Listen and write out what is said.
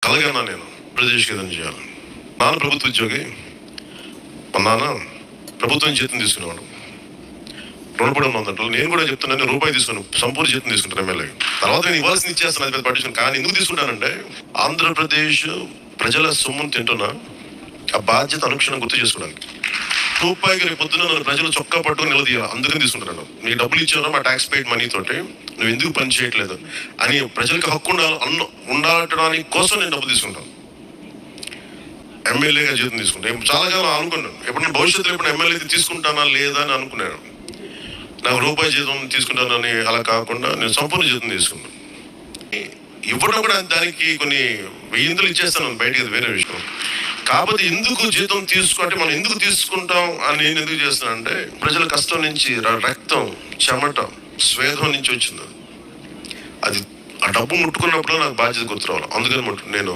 కలగన్నా నేను ప్రదేశ్కి ఏదైనా చేయాలి. నాన్న ప్రభుత్వ ఉద్యోగి. మా నాన్న ప్రభుత్వం జీతం తీసుకునేవాడు. రుణపడి ఉందంటే నేను కూడా చెప్తున్నాను, రూపాయి తీసుకున్నాను, సంపూర్ణ జీతం తీసుకుంటాను ఎమ్మెల్యే. తర్వాత నేను ఇవ్వాల్సింది ఇచ్చేస్తాను, అది పెద్ద పట్టించుకుని. కానీ ఎందుకు తీసుకుంటానంటే ఆంధ్రప్రదేశ్ ప్రజల సొమ్మును తింటున్నా, ఆ బాధ్యత అనుక్షణం గుర్తు చేసుకోవడానికి. రూపాయికి రేపు పొద్దున నన్ను ప్రజలు చొక్కా పట్టుకుని నిలదీయాలి, అందుకని తీసుకుంటున్నాను. నీకు డబ్బులు ఇచ్చాను మా ట్యాక్స్ పెయిడ్ మనీ తోటి, నువ్వు ఎందుకు పని చేయట్లేదు అని ప్రజలకు హక్కు ఉండటానికి కోసం నేను డబ్బులు తీసుకుంటాను. ఎమ్మెల్యేగా జీతం తీసుకుంటాను. చాలా కాలం అనుకున్నాను, ఎప్పుడు భవిష్యత్తులో ఎప్పుడు ఎమ్మెల్యే తీసుకుంటానా లేదా అని అనుకున్నాను. నాకు రూపాయి జీతం తీసుకుంటానని అలా కాకుండా నేను సంపూర్ణ జీతం తీసుకున్నాను. ఇవ్వడం కూడా దానికి కొన్ని వెయ్యిందులు ఇచ్చేస్తాను బయటికి, అది వేరే విషయం. కాకపోతే ఎందుకు జీతం తీసుకుంటే మనం ఎందుకు తీసుకుంటాం అని నేను ఎందుకు చేస్తానంటే ప్రజల కష్టం నుంచి, రక్తం, చెమట, స్వేదం నుంచి వచ్చింది. అది ఆ డబ్బు ముట్టుకున్నప్పుడు నాకు బాధ్యత గుర్తు రావాలి. అందుకని నేను